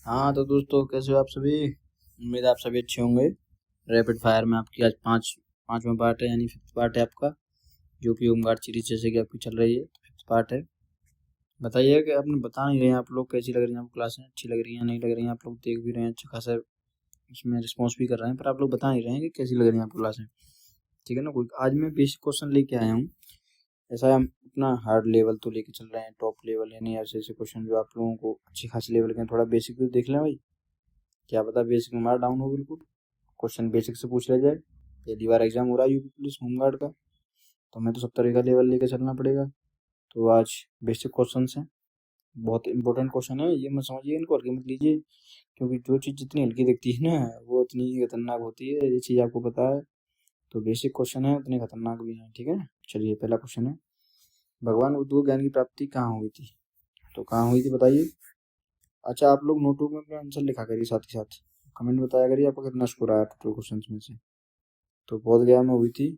हाँ तो दोस्तों, कैसे हो आप सभी। उम्मीद है आप सभी अच्छे होंगे। रैपिड फायर में आपकी आज पाँचवा पार्ट है, यानी फिफ्थ पार्ट है आपका, जो कि होमगार्ड सीरीज जैसे कि आपकी चल रही है, फिफ्थ पार्ट है। बताइए कि आपने बता नहीं रहे हैं, आप लोग कैसी लग रही हैं आपको क्लासें, अच्छी लग रही हैं नहीं लग रही हैं। आप लोग देख भी रहे हैं, अच्छा खासा इसमें रिस्पॉन्स भी कर रहे हैं, पर आप लोग बता नहीं रहे हैं कि कैसी लग रही हैं आपको क्लासें। ठीक है ना। कोई आज मैं बेसिक क्वेश्चन लेके आया हूँ। ऐसा हम अपना हार्ड लेवल तो लेके चल रहे हैं, टॉप लेवल, यानी ऐसे ऐसे क्वेश्चन जो आप लोगों को अच्छी खासी लेवल के हैं। थोड़ा बेसिक भी देख लें भाई, क्या पता बेसिक में हमारा डाउन हो बिल्कुल, क्वेश्चन बेसिक से पूछ लिया जाए। पहली बार एग्जाम हो रहा है यूपी पुलिस होमगार्ड का, तो हमें तो सब तरह का लेवल लेकर चलना पड़ेगा। तो आज बेसिक क्वेश्चन हैं, बहुत इंपॉर्टेंट क्वेश्चन है। ये मत समझिए इनको हल्के मत लीजिए, क्योंकि जो चीज़ जितनी हल्की दिखती है ना, वो उतनी ही खतरनाक होती है, ये चीज़ आपको पता है। तो बेसिक क्वेश्चन है, उतने खतरनाक भी हैं। ठीक है ना। चलिए, पहला क्वेश्चन है, भगवान बुद्ध को ज्ञान की प्राप्ति कहाँ हुई थी। तो कहाँ हुई थी बताइए। अच्छा, आप लोग नोटबुक में अपना आंसर लिखा करिए, साथ ही साथ कमेंट बताया करिए आपका कितना स्कोर आया टोटल क्वेश्चन में से। तो बोध गया में हुई थी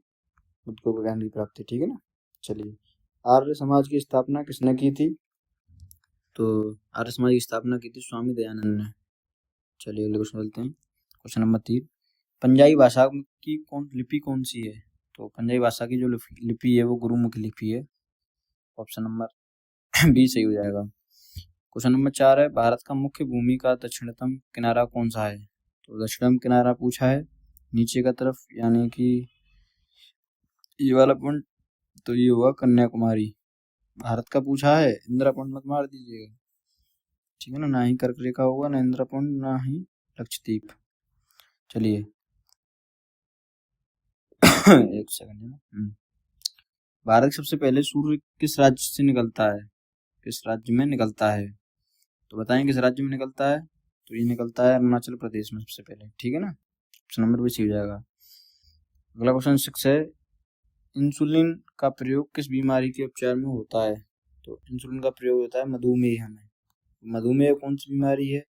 बुद्ध को ज्ञान की प्राप्ति। ठीक है ना। चलिए, आर्य समाज की स्थापना किसने की थी। तो आर्य समाज की स्थापना की थी स्वामी दयानंद ने। चलिए अगले क्वेश्चन बोलते हैं, क्वेश्चन नंबर 3, पंजाबी भाषा की लिपि कौन सी है। तो पंजाबी भाषा की जो लिपि है वो गुरुमुखी लिपि है। ऑप्शन नंबर बी सही हो जाएगा। क्वेश्चन नंबर 4 है, भारत का मुख्य भूमि का दक्षिणतम किनारा कौन सा है। तो दक्षिणतम किनारा पूछा है नीचे का तरफ, यानी कि ये वाला पॉइंट, तो ये हुआ कन्याकुमारी। भारत का पूछा है, इंदिरा पॉइंट मत मार दीजिएगा। ठीक है ना ही कर्क रेखा होगा, ना इंदिरा पॉइंट, ना ही लक्षद्वीप। चलिए एक सेकंड है ना। भारत सबसे पहले सूर्य किस राज्य से निकलता है, किस राज्य में निकलता है। तो बताएं किस राज्य में निकलता है। तो ये निकलता है अरुणाचल प्रदेश में सबसे पहले। ठीक है ना। ऑप्शन नंबर भी सही हो जाएगा। अगला क्वेश्चन 6 है, इंसुलिन का प्रयोग किस बीमारी के उपचार में होता है। तो इंसुलिन का प्रयोग होता है मधुमेह में। मधुमेह कौन सी बीमारी है।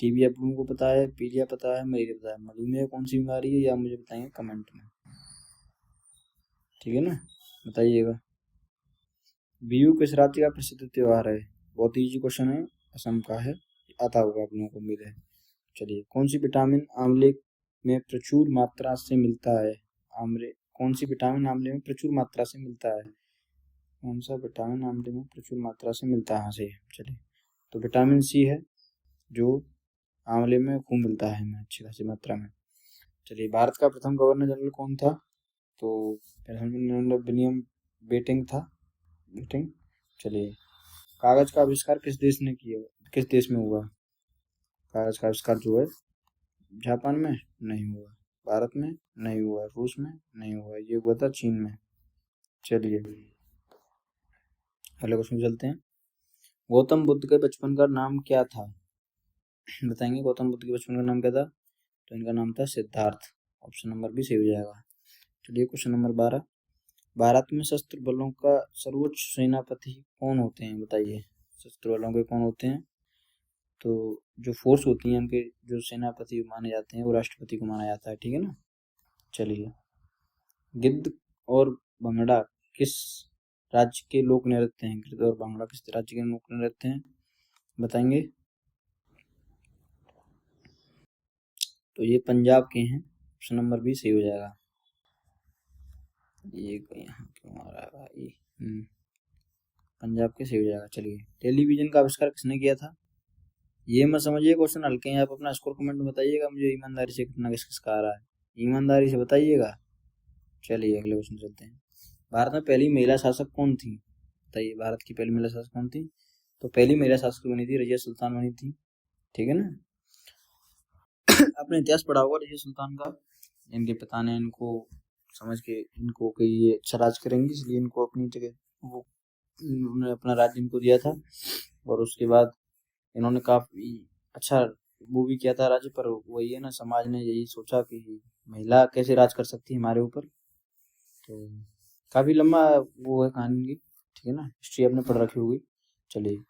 टीबी आप लोगों को पता है, पीलिया पता है, मलेरिया पता है, मधुमेह कौन सी बीमारी है, या मुझे बताएंगे कमेंट में। ठीक है ना, बताइएगा। बिहू किस राज्य का प्रसिद्ध त्योहार है। बहुत इजी क्वेश्चन है, असम का है, आता होगा आप लोगों को उम्मीद है। चलिए, कौन सी विटामिन आंवले में प्रचुर मात्रा से मिलता है। आमले कौन सी विटामिन आंवले में प्रचुर मात्रा से मिलता है। कौन सा विटामिन आंवले में प्रचुर मात्रा से मिलता है। हाँ सही है। चलिए, तो विटामिन सी है, जो आंवले में खूब मिलता है हमें अच्छी खासी मात्रा में। चलिए, भारत का प्रथम गवर्नर जनरल कौन था। तो विलियम बेटिंग था, बेटिंग। चलिए, कागज का आविष्कार किस देश ने किया, किस देश में हुआ। कागज का आविष्कार जो है, जापान में नहीं हुआ, भारत में नहीं हुआ, रूस में नहीं हुआ, ये हुआ था चीन में। चलिए अगले क्वेश्चन चलते हैं, गौतम बुद्ध के बचपन का नाम क्या था। बताएंगे गौतम बुद्ध के बचपन का नाम क्या था। तो इनका नाम था सिद्धार्थ। ऑप्शन नंबर भी सही हो जाएगा। चलिए क्वेश्चन नंबर 12, भारत में शस्त्र बलों का सर्वोच्च सेनापति कौन होते हैं, बताइए। शस्त्र बलों के कौन होते हैं। तो जो फोर्स होती है उनके जो सेनापति माने जाते हैं, वो राष्ट्रपति को माना जाता है। ठीक है ना। चलिए, गिद्ध और भंगड़ा किस राज्य के लोक नृत्य हैं। गिद्ध और भंगड़ा किस राज्य के लोक नृत्य हैं, बताएंगे। तो ये पंजाब के हैं। ऑप्शन नंबर भी सही हो जाएगा। ये यहाँ क्यों आ रहा है भाई। पंजाब के सही हो जाएगा। चलिए, टेलीविजन का आविष्कार किसने किया था। ये मत समझिए क्वेश्चन हल्के हैं, आप अपना स्कोर कमेंट में बताइएगा मुझे ईमानदारी से, कितना किस किसका आ रहा है, ईमानदारी से बताइएगा। चलिए अगले क्वेश्चन चलते हैं, भारत में पहली महिला शासक कौन थी। बताइए, भारत की पहली महिला शासक कौन थी। तो पहली महिला शासक बनी थी रजिया सुल्तान बनी थी। ठीक है ना। आपने इतिहास पढ़ा होगा रजिया सुल्तान का। इनके पिता ने इनको समझ के इनको कि ये अच्छा राज करेंगे, इसलिए इनको अपनी जगह वो उन्होंने अपना राज्य इनको दिया था। और उसके बाद इन्होंने काफी अच्छा वो भी किया था राज्य पर। वही है ना, समाज ने यही सोचा कि महिला कैसे राज कर सकती है हमारे ऊपर। तो काफी लंबा वो है कहानी की। ठीक है ना, हिस्ट्री आपने पढ़ रखी होगी। चलिए,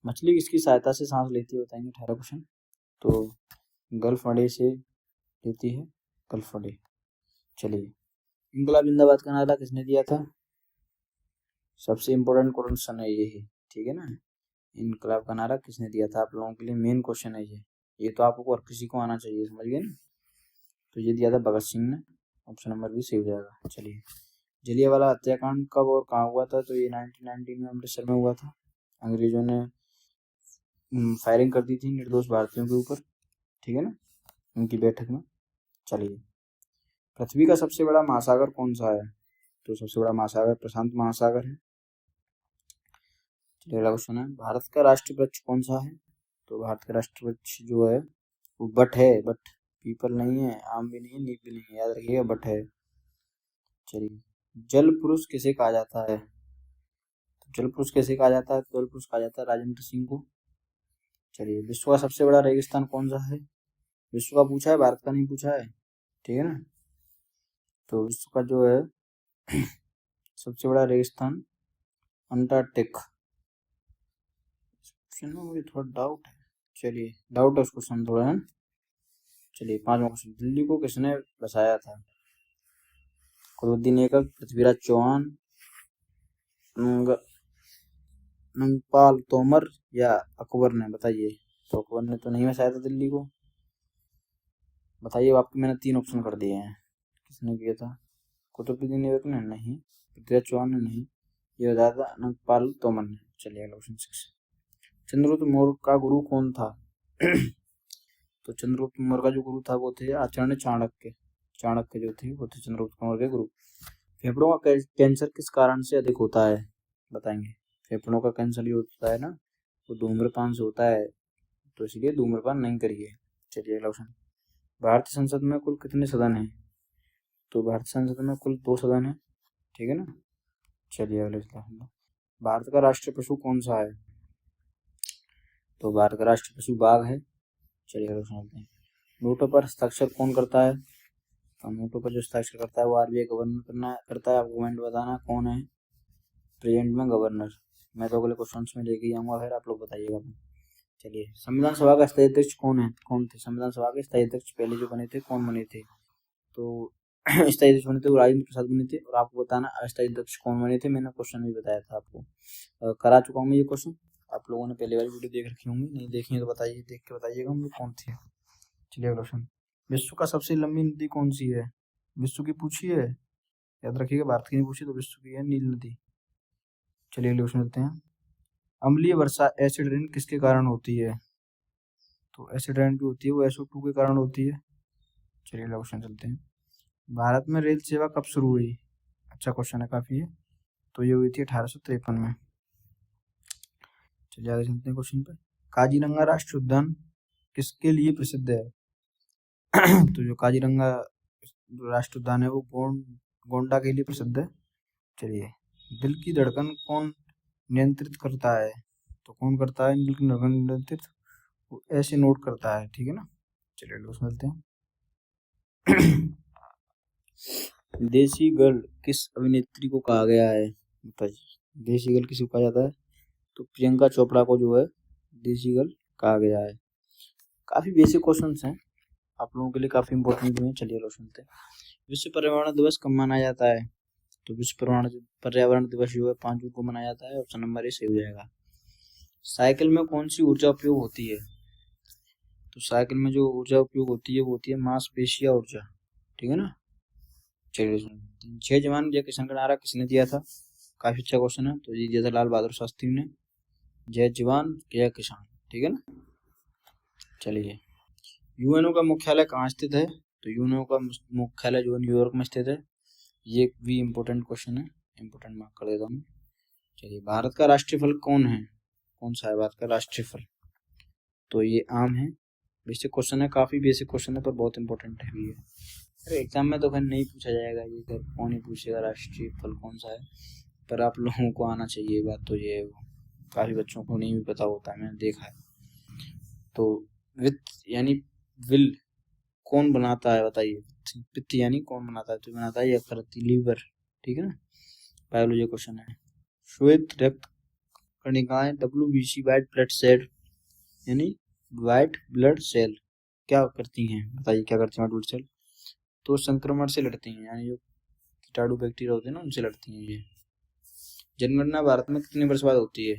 मछली किसकी सहायता से सांस लेती है, बताएंगे 18 क्वेश्चन। तो गल्फ अड्डे से लेती है, गल्फ अड्डे। चलिए, इंकलाब जिंदाबाद का नारा किसने दिया था। सबसे इम्पोर्टेंट क्वेश्चन है ये, ठीक है ना। इनकलाब का नारा किसने दिया था? आप लोगों के लिए मेन क्वेश्चन है ये तो आपको और किसी को आना चाहिए, समझ गए ना। तो ये दिया था भगत सिंह ने, ऑप्शन नंबर बी सही हो जाएगा। चलिए, जलियांवाला हत्याकांड कब और कहाँ हुआ था? तो ये 1919 में अमृतसर में हुआ था। अंग्रेजों ने फायरिंग कर दी थी निर्दोष भारतीयों के ऊपर, ठीक है ना, उनकी बैठक में। चलिए, पृथ्वी का सबसे बड़ा महासागर कौन सा है? तो सबसे बड़ा महासागर प्रशांत महासागर है। चलिए, अगला क्वेश्चन है, भारत का राष्ट्रीय वृक्ष कौन सा है? तो भारत का राष्ट्रीय वृक्ष जो है वो बट है, बट पीपल नहीं है, आम भी नहीं है, नीम भी नहीं है, याद रखिएगा बट है। चलिए, जल पुरुष किसे कहा जाता है? तो जल पुरुष कैसे कहा जाता है? जल पुरुष कहा जाता है राजेंद्र सिंह को। चलिए, विश्व का सबसे बड़ा रेगिस्तान कौन सा है? विश्व का पूछा है, भारत का नहीं पूछा है, ठीक है ना। तो विश्व का जो है सबसे बड़ा रेगिस्तान अंटार्कटिक। मुझे थोड़ा डाउट है, चलिए डाउट है उसको सुन थोड़ा है। चलिए, 5वां क्वेश्चन, दिल्ली को किसने बसाया था? कुतुबुद्दीन ऐबक, पृथ्वीराज चौहान, नंगपाल तोमर या अकबर ने? बताइए। तो अकबर ने तो नहीं बसाया था दिल्ली को, बताइए। आपको मैंने 3 ऑप्शन कर दिए हैं, किसने किया था? कुतुबुद्दीन ऐबक ने नहीं, पृथ्वीराज चौहान ने नहीं, ये बताया था नंगपाल तोमर ने। चलिए, अगला क्वेश्चन 6, चंद्रगुप्त मौर्य का गुरु कौन था? तो चंद्रगुप्त मौर्य का जो गुरु था वो थे आचार्य चाणक्य। चाणक्य जो थे वो थे चंद्रगुप्त मौर्य के गुरु। फेफड़ों का कैंसर किस कारण से अधिक होता है? बताएंगे। फेफड़ों का कैंसर जो होता है ना, वो धूम्रपान से होता है, तो इसलिए धूम्रपान नहीं करिए। चलिए, अगला क्वेश्चन, भारतीय संसद में कुल कितने सदन हैं? तो भारतीय संसद में कुल 2 सदन है, ठीक है ना। चलिए, अगले क्वेश्चन, भारत का राष्ट्रीय पशु कौन सा है? तो भारत का राष्ट्रीय पशु बाघ है। चलिए, अगला क्वेश्चन, नोटों पर हस्ताक्षर कौन करता है? तो नोटों पर जो हस्ताक्षर करता है वो आरबीआई गवर्नर करता है। आपको कमेंट बताना कौन है प्रेजेंट में गवर्नर। मैं तो अगले क्वेश्चन में लेके आऊंगा, फिर आप लोग बताइएगा। चलिए, संविधान सभा का स्थायी अध्यक्ष कौन थे? संविधान सभा के स्थायी अध्यक्ष पहले जो बने थे कौन बने थे? तो स्थायी अध्यक्ष बने थे वो राजेंद्र प्रसाद बने थे। और आपको बताना अस्थायी अध्यक्ष कौन बने थे, मैंने क्वेश्चन भी बताया था आपको, करा चुका हूँ मैं ये क्वेश्चन। आप लोगों ने पहले वाली वीडियो देख रखी होंगी, नहीं देखी है तो बताइए, देख के बताइएगा मुझे कौन थी। चलिए, अगला क्वेश्चन, विश्व का सबसे लंबी नदी कौन सी है? विश्व की पूछी है, याद रखिएगा, भारत की नहीं पूछी, तो विश्व की है नील नदी। चलिए, अगले क्वेश्चन लेते हैं, अम्लीय वर्षा एसिड रेन किसके कारण होती है? तो एसिड रेन जो होती है वो SO2 के कारण होती है। चलिए, अगला क्वेश्चन चलते हैं, भारत में रेल सेवा कब शुरू हुई? अच्छा क्वेश्चन है काफी है, तो ये हुई थी 1853 में। चलिए, आगे चलते हैं क्वेश्चन पे, काजीरंगा राष्ट्रीय उद्यान किसके लिए प्रसिद्ध है? तो जो काजीरंगा राष्ट्रीय उद्यान है वो गोंडा के लिए प्रसिद्ध है। चलिए, दिल की धड़कन कौन नियंत्रित करता है? तो कौन करता है दिल की धड़कन नियंत्रित? वो ऐसे नोट करता है, ठीक है ना। चलिए, लोग मिलते हैं। देसी गर्ल किस अभिनेत्री को कहा गया है? बताइए, देसी गर्ल किसी को कहा जाता है? तो प्रियंका चोपड़ा को जो है देसी गर्ल कहा गया है। काफी बेसिक क्वेश्चंस हैं, आप लोगों के लिए काफी इंपॉर्टेंट भी हैं। चलिए, लोग सुनते हैं, विश्व पर्यावरण दिवस कब मनाया जाता है? तो विश्व पर्यावरण दिवस जो है 5 जून को मनाया जाता है। ऑप्शन नंबर ए सही हो जाएगा। साइकिल में कौन सी ऊर्जा उपयोग होती है? तो साइकिल में जो ऊर्जा उपयोग होती है वो होती है मांसपेशिया ऊर्जा, ठीक है ना। चलिए, 6 जवान जय किसान का नारा किसने दिया था? काफी अच्छा क्वेश्चन है, तो ये दिया था लाल बहादुर शास्त्री ने, जय जवान जय किसान, ठीक है ना। चलिए, यूएनओ का मुख्यालय कहाँ स्थित है? तो यूएनओ का मुख्यालय जो है न्यूयॉर्क में स्थित है। ये भी इम्पोर्टेंट क्वेश्चन है, इम्पोर्टेंट मार्क कर देता हूँ। चलिए, भारत का राष्ट्रीय फल कौन है? कौन सा है भारत का राष्ट्रीय फल? तो ये आम है। बेसिक क्वेश्चन है, काफी बेसिक क्वेश्चन है, पर बहुत इंपॉर्टेंट है भी है। अरे एग्जाम में तो फिर नहीं पूछा जाएगा ये, फिर कौन ही पूछेगा राष्ट्रीय फल कौन सा है, पर आप लोगों को आना चाहिए। बात तो ये है, काफी बच्चों को नहीं भी पता होता है, मैंने देखा है। तो वित्त यानी विल कौन बनाता है? बताइए, पित्त यानी कौन बनाता है? तो बनाता है यकृत, लीवर, ठीक है ना। बायोलॉजी क्वेश्चन है, श्वेत रक्त कणिकाएं WBC व्हाइट ब्लड सेल यानी व्हाइट ब्लड सेल क्या करती हैं? बताइए, क्या करती हैं व्हाइट ब्लड सेल? तो संक्रमण से लड़ती हैं, यानी जो कीटाणु बैक्टीरिया होते हैं ना उनसे लड़ती हैं ये। जनगणना भारत में कितने वर्ष बाद होती है?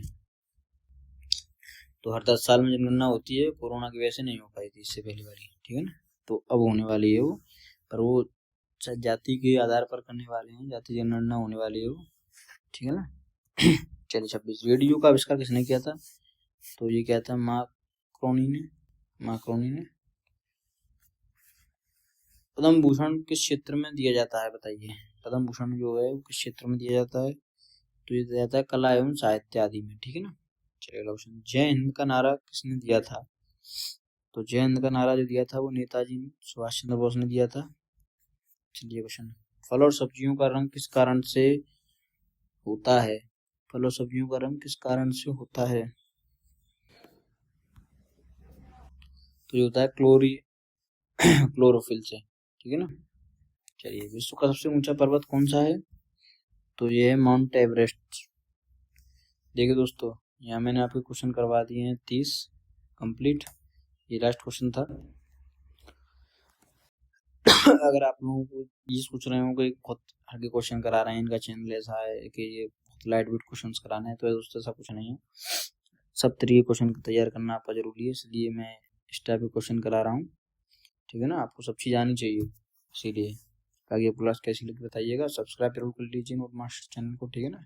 तो हर 10 साल में जनगणना होती है, कोरोना की वजह से नहीं हो पाई थी इससे पहली बारी, ठीक है ना। तो अब होने वाली है वो, पर वो जाति के आधार पर करने वाले हैं, जाति जनगणना होने वाली है वो, ठीक है ना। चलिए 26, रेडियो का आविष्कार किसने किया था? तो ये क्या था, मार्कोनी ने। पद्म भूषण किस क्षेत्र में दिया जाता है बताइए? पद्म भूषण जो है वो किस क्षेत्र में दिया जाता है? तो ये दिया जाता है कला एवं साहित्य आदि में, ठीक है ना। चलिए अगला क्वेश्चन, जय हिंद का नारा किसने दिया था? तो जय हिंद का नारा जो दिया था वो नेताजी सुभाष चंद्र बोस ने दिया था। चलिए क्वेश्चन, फल और सब्जियों का रंग किस कारण से होता है? फल और सब्जियों का रंग किस कारण से होता है? तो ये होता है क्लोरोफिल से, ठीक है ना। चलिए, विश्व का सबसे ऊंचा पर्वत कौन सा है? तो ये है माउंट एवरेस्ट। देखिए दोस्तों, यहाँ मैंने आपके क्वेश्चन करवा दिए हैं 30 कंप्लीट, ये लास्ट क्वेश्चन था। अगर आप लोगों को ये सोच रहे हो कि बहुत हल्के क्वेश्चन करा रहे हैं, इनका चैनल ऐसा है कि ये बहुत लाइट वेट क्वेश्चन कराना है, तो दोस्तों ऐसा कुछ नहीं है। सब तरीके क्वेश्चन तैयार करना आपका जरूरी है, इसलिए मैं इस टाइप के क्वेश्चन करा रहा हूँ, ठीक है ना। आपको सब चीज़ आनी चाहिए, इसीलिए। आगे आपको क्लास कैसी लगी बताइएगा, सब्सक्राइब जरूर कर लीजिए नोट मास्टर चैनल को, ठीक है ना।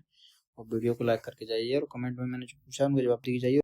और वीडियो को लाइक करके जाइए, और कमेंट में मैंने जो पूछा उनको जवाब दीजिए।